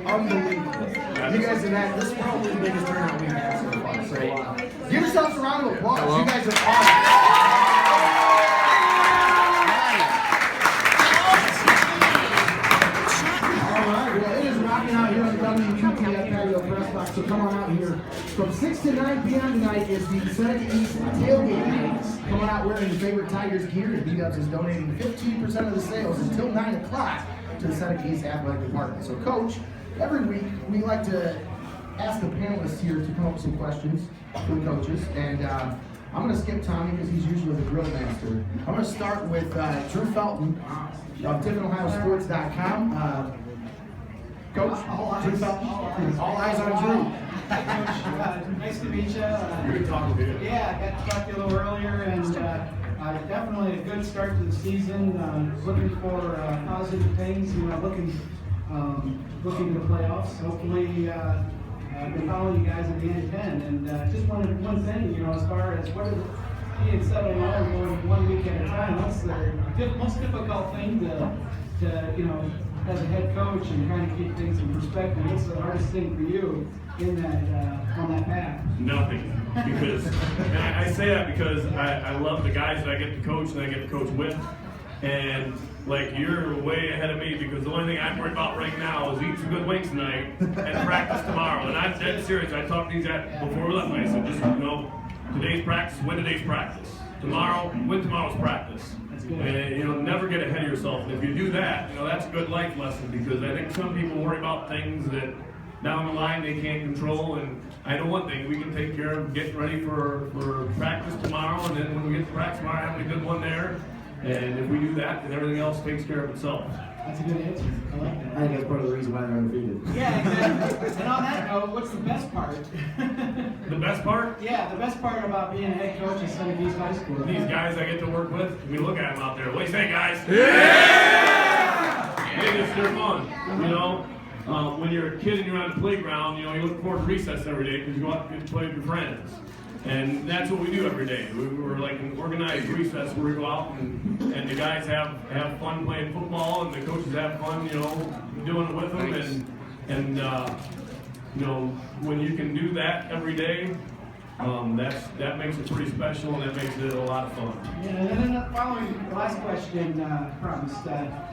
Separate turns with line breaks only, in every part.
unbelievable. You guys have had, this is probably the biggest turnout we've had so far. So give yourselves a round of applause. You guys are awesome. Out here on the WTTF patio press box, so come on out here. From 6 to 9 p.m. tonight is the Seneca East Tailgating. Come on out wearing your favorite Tigers gear, and BDubs is donating 15% of the sales until 9 o'clock to the Seneca East Athletic Department. So, Coach, every week we like to ask the panelists here to come up with some questions for the coaches, and I'm going to skip Tommy because he's usually the drill master. I'm going to start with Drew Felton of TiffanyOhioSports.com. Coach, Drew Felton, all eyes on Drew.
Coach, nice to meet you.
Good talking to you.
Yeah, I got to talk to you a little earlier, and definitely a good start to the season. Looking for positive things, looking to the playoffs. Hopefully, I can follow you guys at the end of 10. And just one thing, as far as what is being 7-0 going 1 week at a time, what's the most difficult thing to as a head coach and trying to keep things in perspective? What's the hardest thing for you in that on that path?
Nothing, because and I say that because I love the guys that I get to coach and I get to coach with, and like you're way ahead of me because the only thing I'm worried about right now is eating some good wings tonight and practice tomorrow. And I'm dead serious. I talked to these guys before we left. I said, just today's practice, win today's practice. Tomorrow, win tomorrow's practice. And never get ahead of yourself. And if you do that, that's a good life lesson, because I think some people worry about things that down the line they can't control. And I know one thing, we can take care of getting ready for practice tomorrow, and then when we get to practice tomorrow, having a good one there. And if we do that, then everything else takes care of itself.
That's a good answer. I like that.
I think that's part of the reason why they're undefeated.
Yeah, exactly. And on that note, what's the best part?
The best part?
Yeah, the best part about being a head coach at Seneca East High School.
These guys I get to work with, we look at them out there. What do you say, guys? Yeah! They're fun. When you're a kid and you're on the playground, you look forward to recess every day because you go out and play with your friends. And that's what we do every day. We're like an organized recess where we go out and the guys have fun playing football, and the coaches have fun, doing it with them. And when you can do that every day, that makes it pretty special, and that makes it a lot of fun.
Yeah, and then following the last question, promised,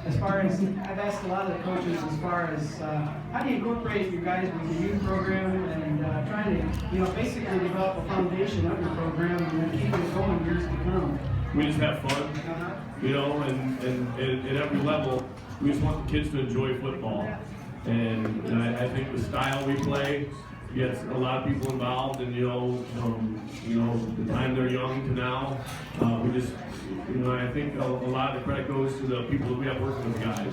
as far as I've asked a lot of the coaches, as far as how do you incorporate you guys with the youth program and trying to, basically develop a foundation of your program and then keep it going years to come.
We just have fun, and at every level, we just want the kids to enjoy football. And I think the style we play gets a lot of people involved, and the time they're young to now, we just, I think a lot of the credit goes to the people that we have working with guys.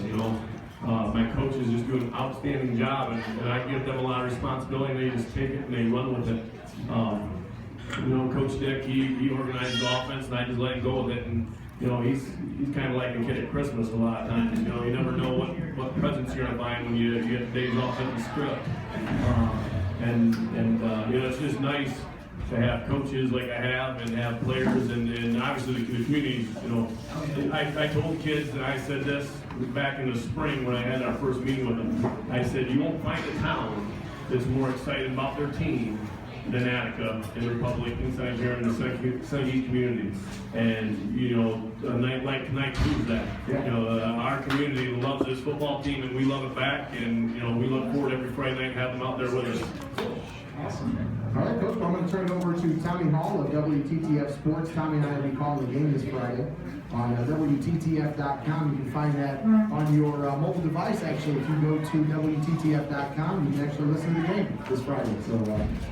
My coaches just do an outstanding job, and I give them a lot of responsibility, and they just take it and they run with it. Coach Dick, he organizes the offense, and I just let him go with it. And he's kind of like a kid at Christmas a lot of times. You never know what presents you're gonna find when you get days off in the script. It's just nice to have coaches like I have, and have players, and obviously the community. I told kids, and I said this back in the spring when I had our first meeting with them. I said, you won't find a town that's more excited about their team than Attica and Republic inside here in the Southeast community. And a night like tonight proves that. Our community loves this football team, and we love it back. And we look forward every Friday night to have them out there with us.
Awesome. All right, Coach, I'm going to turn it over to Tommy Hall of WTTF Sports. Tommy and I will be calling the game this Friday on WTTF.com. You can find that on your mobile device, actually. If you go to WTTF.com, you can actually listen to the game this Friday. So,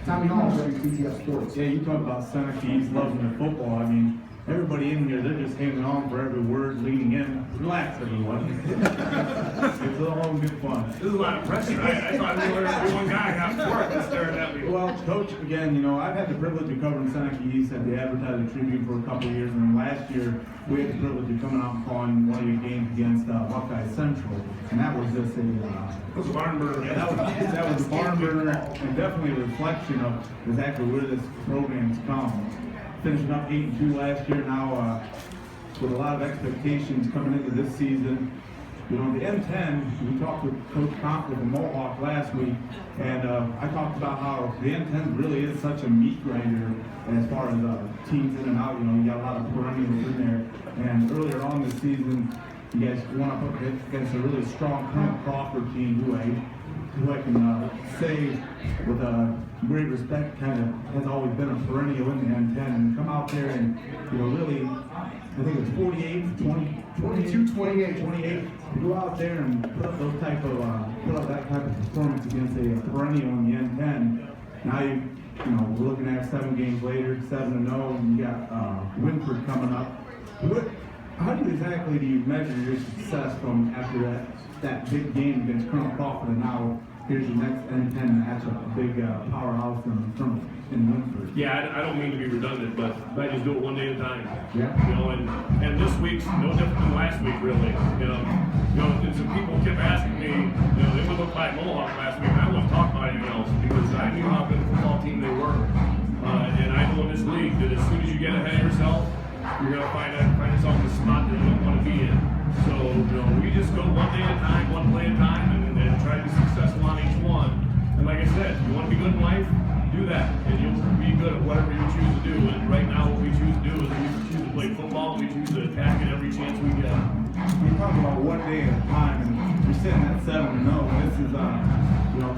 Tommy Hall of WTTF Sports.
Yeah, you talk about Seneca East loving the football. I mean, everybody in here, they're just hanging on for every word leading in. Relax, everyone. It's all good fun.
This is a lot of pressure. I thought we were one guy got work staring at me.
Well, Coach, again, I've had the privilege of covering Seneca East at the Advertising Tribune for a couple of years, and last year we had the privilege of coming out and calling one of your games against Buckeye Central, and that was just a
barn burner.
Yeah, that was a barn burner, and definitely a reflection of exactly where this program's come. Finishing up 8-2 last year, now with a lot of expectations coming into this season. You know, the N10, we talked with Coach Conklin from Mohawk last week, and I talked about how the N10 really is such a meat grinder as far as teams in and out. You know, you got a lot of perennials in there. And earlier on this season, you guys went up against a really strong Colonel Crawford team who I can say with great respect kind of has always been a perennial in the N10, and come out there and, you know, really, I think it's 28, go out there and put up that type of performance against a perennial in the N10. Now you know, we're looking at 7 games later, 7-0, and you got Winford coming up. How exactly do you measure your success from after that big game against Colonel Crawford, and now here's your next N10 matchup, a big powerhouse in Winford?
Yeah, I don't mean to be redundant, but I just do it one day at a time.
Yeah.
You know, and this week's no different than last week, really. You know, and some people kept asking me, you know, they would look by Mohawk last week, and I wouldn't talk about anything else because I knew how good a football team they were. And I know in this league that as soon as you get ahead of yourself, you're gonna find yourself in a spot that you don't want to be in. So, you know, we just go one day at a time, one play at a time, and try to be successful on each one. And like I said, you want to be good in life, do that, and you'll be good at whatever you choose to do. And right now, what we choose to do is we choose to play football. We choose to attack it every chance we get.
We talk about one day at a time, and you're sitting at 7-0. This is, you know,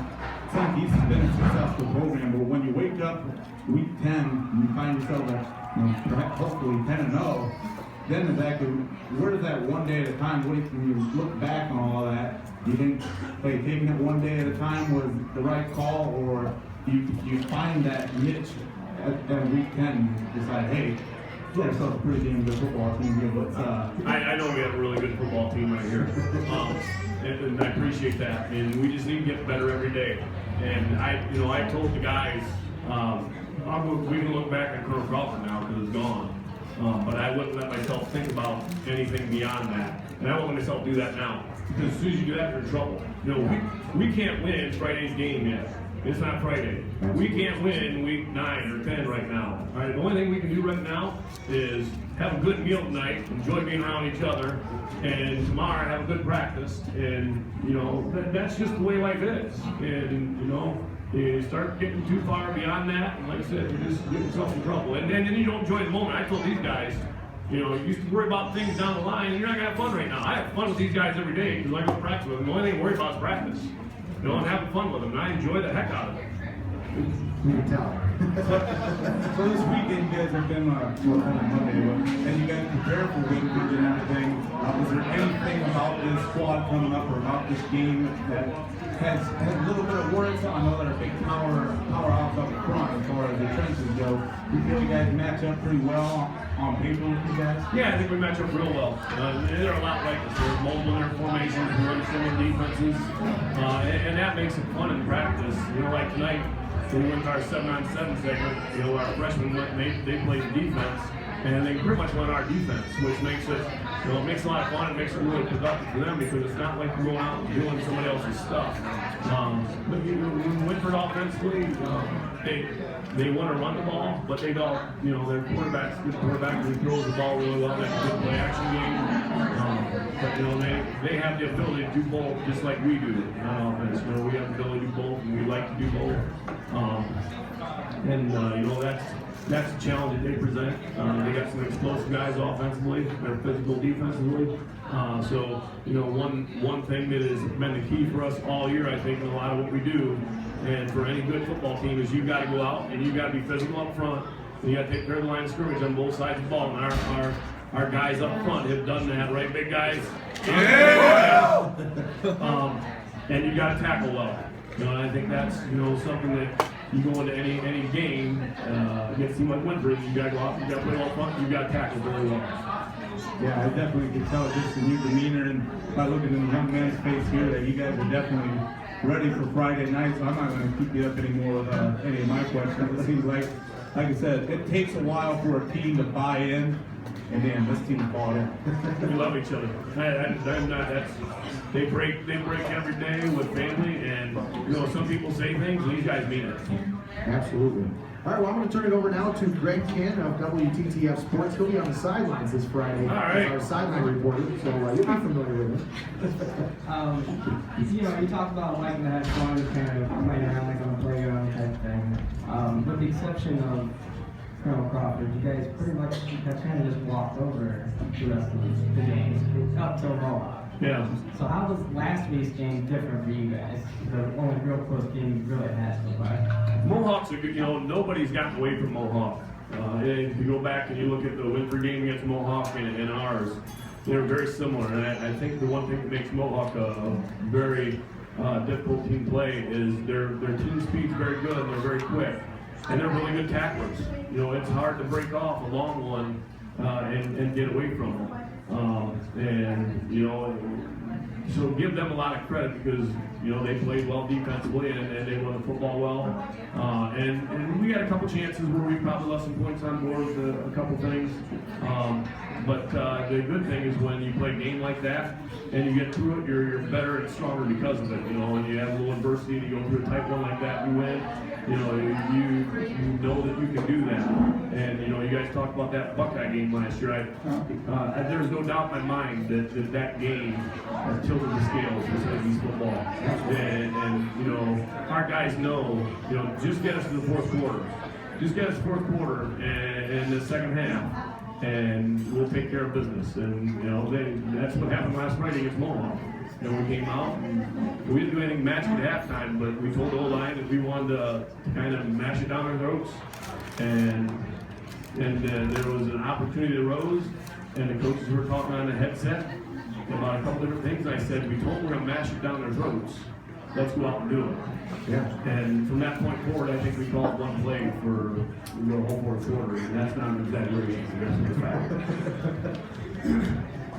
Seneca East has been a successful program, but when you wake up week 10 and you find yourself at, you know, perhaps hopefully 10-0, then exactly where does that one day at a time? When you look back on all of that, do you think, hey, taking it one day at a time was the right call, or you find that niche at week 10 and decide, hey, we have ourselves a pretty damn good football team here, but
I know we have a really good football team right here, and I appreciate that. And we just need to get better every day. And I told the guys, we can look back at Colonel Crawford now because it's gone. But I wouldn't let myself think about anything beyond that. And I won't let myself do that now. Because as soon as you do that, you're in trouble. You know, we can't win Friday's game yet. It's not Friday. We can't win week 9 or 10 right now. All right, the only thing we can do right now is have a good meal tonight, enjoy being around each other, and tomorrow have a good practice. And, you know, that's just the way life is. And, you know, you start getting too far beyond that, and like I said, you just get yourself in trouble. And then you don't enjoy the moment. I told these guys, you know, you used to worry about things down the line, and you're not going to have fun right now. I have fun with these guys every day because I go to practice with them. The only thing I worry about is practice. You know, I'm having fun with them, and I enjoy the heck out of it.
You can tell.
So this weekend you guys have been, well, on Monday, and you guys prepare for Winford and everything. Is there anything about this squad coming up or about this game that has a little bit of worries? I know they're a big powerhouse up front as far as the trenches go. You feel you guys match up pretty well on paper with you guys?
Yeah, I think we match up real well. They're a lot like us. They're mobile in their formations, we run similar defenses, and that makes it fun in practice. You know, like tonight, when we went to our 7-on-7 segment, you know, our freshmen went and they played defense, and they pretty much went our defense, which makes it, you know, it makes a lot of fun. It makes it really productive for them because it's not like we're going out and doing somebody else's stuff. But you know, Winford offensively, they want to run the ball, but they don't. You know, their quarterback's good quarterback who throws the ball really well. That's a good play action game. But you know, they have the ability to do both, just like we do on offense. You know, we have the ability to do both, and we like to do both. You know, that's the challenge that they present. They got some explosive guys offensively, they're physical defensively. So, you know, one thing that has been the key for us all year, I think, in a lot of what we do, and for any good football team, is you've got to go out and you've got to be physical up front, and you got to take care of the line of scrimmage on both sides of the ball. And our guys up front have done that, right, big guys? Yeah! And you got to tackle well. You know, and I think that's, you know, something that you go into any game against a team like Winford, you got to go out, you got to play all front, you got to tackle very well.
Yeah, I definitely can tell just in your demeanor and by looking in the young man's face here that you guys are definitely ready for Friday night, so I'm not going to keep you up anymore with any of my questions. It seems like I said, it takes a while for a team to buy in, and then this team bought in.
We love each other. They break every day with family, and you know, some people say things, and these guys mean it.
Absolutely. All right, well, I'm going to turn it over now to Greg Ken of WTTF Sports. He'll be on the sidelines this Friday as our sideline reporter, so you'll be familiar with him.
You talked about liking to have fun, kind of playing around like on a playground type thing. With the exception of Colonel Crawford, you guys pretty much have kind of just walked over the rest of the games up till Mohawk.
Yeah.
So how was last week's game different for you guys? The only real close game you really had so far.
Mohawks are good. Nobody's gotten away from Mohawk. If you go back and you look at the Winford game against Mohawk and ours, they're very similar. And I think the one thing that makes Mohawk a very difficult team to play is their team speed's very good and they're very quick. And they're really good tacklers. It's hard to break off a long one and get away from them. So give them a lot of credit because they played well defensively and they run the football well. And we had a couple chances where we probably left some points on board with a couple things. But the good thing is when you play a game like that and you get through it, you're better and stronger because of it. And you have a little adversity and you go through a tight one like that, you win. You know that you can do that. And you guys talked about that Buckeye game last year. There's no doubt in my mind that game tilted the scales for St. East football. And our guys know, just get us to the fourth quarter. Just get us to the fourth quarter and the second half. And we'll take care of business. And that's what happened last Friday against Mohawk. We came out and we didn't do anything magic at halftime, but we told the O-line that we wanted to kind of mash it down our throats. And there was an opportunity that arose, and the coaches were talking on the headset about a couple different things. I said, we told them we're going to mash it down their throats. Let's go out and do it.
Yeah.
And from that point forward, I think we called one play for the whole fourth quarter, and that's not an exaggeration. That's a fact.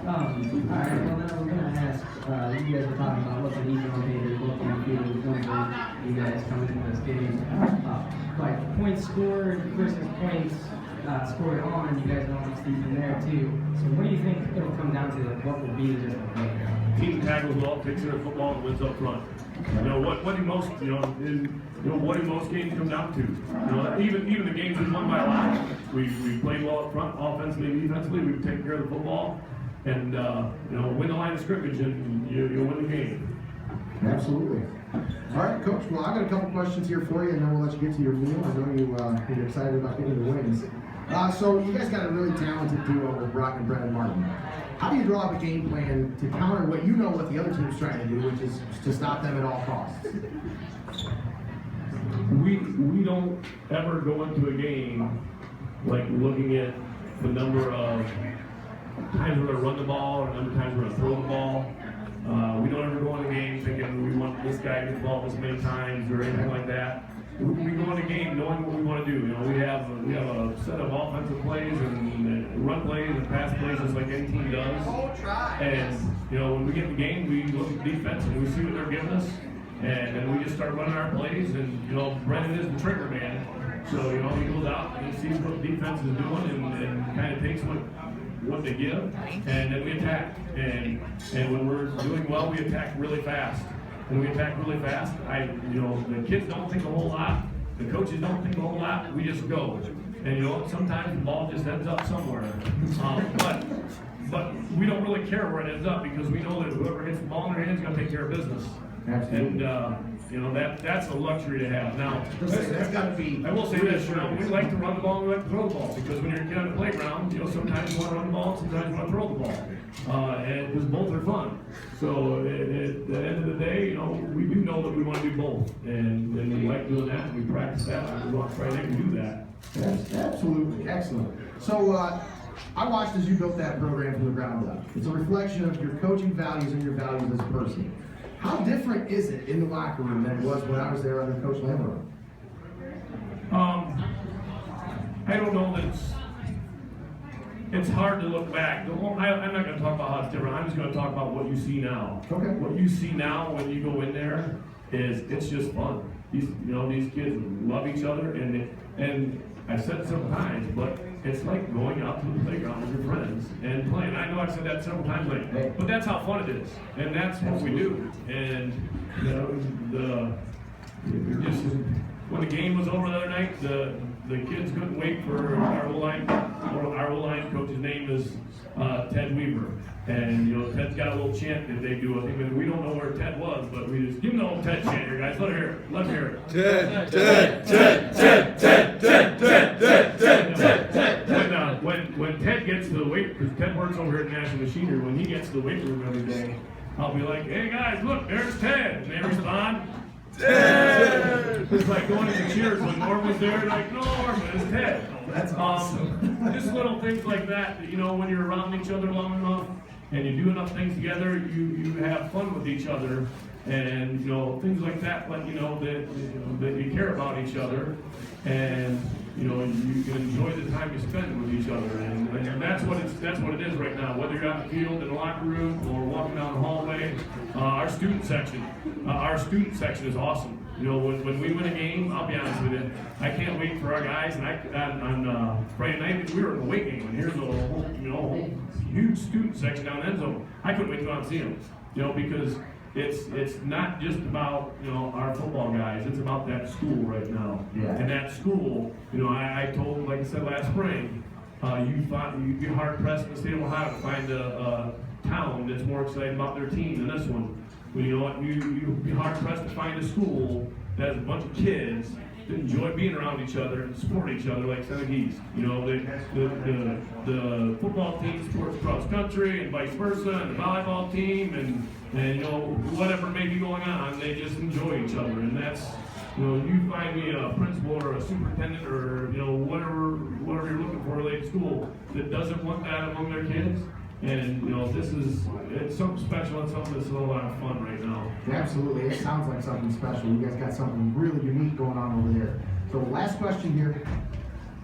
Alright, well now we're going to ask, you guys were talking about what the easy motivators look and feel whenever you guys come into this game. Like points scored versus points scored on, you guys know it's deep in there too. So what do you think it'll come down to, like what will be the difference there?
Team tackles well, takes care of football, and wins up front. What do most what do most games come down to? Even the games we won by a lot, we played well up front, offensively, defensively. We've taken care of the football, and win the line of scrimmage, and you'll win the game.
Absolutely. All right, Coach. Well, I've got a couple questions here for you, and then we'll let you get to your meal. I know you're excited about getting the wins. So you guys got a really talented duo with Brock and Brennan Martin. How do you draw up a game plan to counter what the other team's trying to do, which is to stop them at all costs?
We don't ever go into a game like looking at the number of times we're going to run the ball or the number of times we're going to throw the ball. We don't ever go in the game thinking we want this guy to get the ball this many times or anything like that. We go in the game knowing what we want to do. We have a set of offensive plays and run plays and pass plays just like any team does. And when we get in the game, we look at the defense and we see what they're giving us, and then we just start running our plays. And Brennan is the trigger man, so he goes out and he sees what the defense is doing and kind of takes what they give, and then we attack. And when we're doing well, we attack really fast. When we attack really fast, the kids don't think a whole lot, the coaches don't think a whole lot, we just go. And sometimes the ball just ends up somewhere. But we don't really care where it ends up because we know that whoever gets the ball in their hands is going to take care of business.
Absolutely.
And that's a luxury to have. Now,
That's got to be.
I will say this, we like to run the ball and we like to throw the ball because when you're a kid on the playground, sometimes you want to run the ball, sometimes you want to throw the ball. And because both are fun. So at the end of the day, we do know that we want to do both. And we like doing that, and we practice that, and we go out Friday and do that.
That's absolutely excellent. So I watched as you built that program from the ground up. It's a reflection of your coaching values and your values as a person. How different is it in the locker room than it was when I was there under Coach Lamar?
I don't know that it's hard to look back. I'm not going to talk about how it's different. I'm just going to talk about what you see now.
Okay.
What you see now when you go in there it's just fun. These kids love each other, and I've said it several times, but it's like going out to the playground with your friends and playing. I know I've said that several times lately, but that's how fun it is, and that's what we do. And when the game was over the other night, the kids couldn't wait for our O-line. Our O-line coach's name is Ted Weaver. And, you know, Ted's got a little chant that they do. I think we don't know where Ted was, but we just give him the old Ted chant here, guys. Let him hear it. Let him hear it.
Ted, Ted, Ted, Ted, Ted, Ted, Ted, Ted, Ted, Ted, Ted.
When Ted gets to the weight, because Ted works over here at National Machinery, when he gets to the weight room every day, I'll be like, hey guys, look, there's Ted. And they respond, Ted! It's like going to the cheers when Norm was there, like, no, Norm, it's Ted.
That's awesome.
Just little things like that, you know, when you're around each other long enough and you do enough things together, you have fun with each other. And, you know, things like that, let you know that you care about each other. And, you know, you can enjoy the time you spend with each other. And that's what it is right now. Whether you're out in the field, in the locker room, or walking down the hallway, our student section is awesome. You know, when we win a game, I'll be honest with you, I can't wait for our guys. And on Friday night, we were in a weight game, and here's a whole huge student section down the end zone. I couldn't wait to go out and see them, you know, because it's not just about, you know, our football guys. It's about that school right now.
Yeah.
And that school, you know, I told, like I said last spring, you'd be hard pressed in the state of Ohio to find a town that's more excited about their team than this one. But you know what? You'd be hard pressed to find a school that has a bunch of kids that enjoy being around each other and support each other like Senate East. You know, the football team supports cross country and vice versa, and the volleyball team, and you know, whatever may be going on, they just enjoy each other. And that's, you know, you find me a principal or a superintendent or, you know, whatever you're looking for related to school that doesn't want that among their kids. And, you know, it's something special and something that's a lot of fun right now.
Absolutely, it sounds like something special. You guys got something really unique going on over there. So last question here.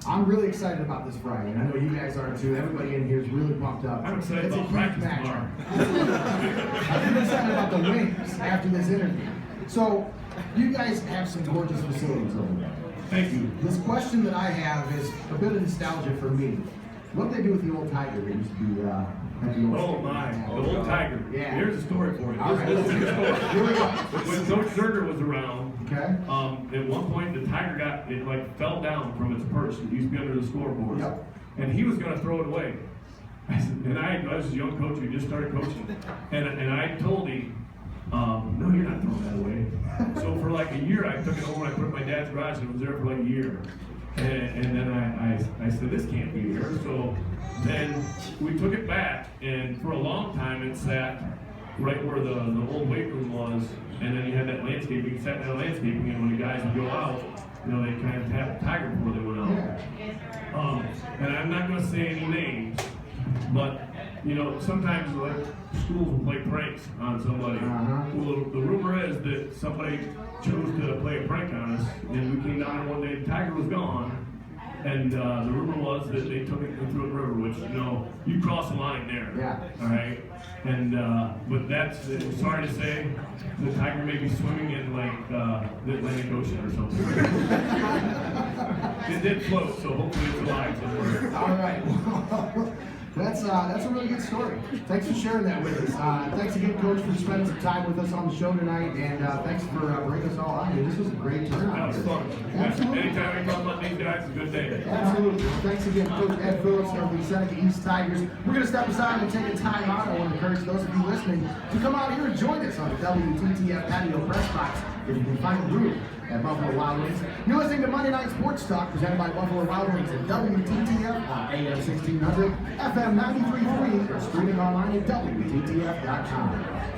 I'm really excited about this Friday, and I know you guys are too. Everybody in here is really pumped up.
I'm excited
It's a
about
huge
practice
matchup.
tomorrow.
I'm excited about the wins after this interview. So you guys have some gorgeous facilities over there.
Thank you.
This question that I have is a bit of nostalgia for me. What did they do with the old Tiger that used to be at the old
Oh my, the old Tiger.
Yeah.
Here's a story for you.
All right,
This is
here
a story.
we go.
When Coach Zerger was around,
Okay.
at one point the Tiger fell down from its perch. It used to be under the scoreboard.
Yep.
And he was going to throw it away. And I was a young coach who just started coaching. And I told him, no, you're not throwing that away. So for like a year, I took it over and I put it in my dad's garage, and it was there for like a year. And then I said, this can't be here. So then we took it back, and for a long time it sat right where the old weight room was, and then you had that landscaping, it sat in that landscaping, and when the guys would go out, you know, they kind of tapped Tiger before they went out. And I'm not going to say any names, but, you know, sometimes like schools will play pranks on somebody. Well, the rumor is that somebody chose to play a prank on us, and we came down there one day, and Tiger was gone, and the rumor was that they took it and threw it in the river, which, you know, you cross the line there.
Yeah.
All right? And, but that's, sorry to say, the Tiger may be swimming in like the Atlantic Ocean or something. It did float, so hopefully it's alive somewhere.
All right. That's a really good story. Thanks for sharing that with us. Thanks again, Coach, for spending some time with us on the show tonight, and thanks for bringing us all out here. This was a great turnout.
That was fun.
Absolutely.
Anytime we talk about these guys, it's a good day.
Absolutely. Thanks again, Coach Ed Phillips of the Seneca East Tigers. We're going to step aside and take a time out. I want to encourage those of you listening to come out here and join us on the WTTF Patio Press Box if you can find a group at Buffalo Wild Wings. You're listening to Monday Night Sports Talk presented by Buffalo Wild Wings at WTTF on AM 1600, FM 93.3, or streaming online at WTTF.com.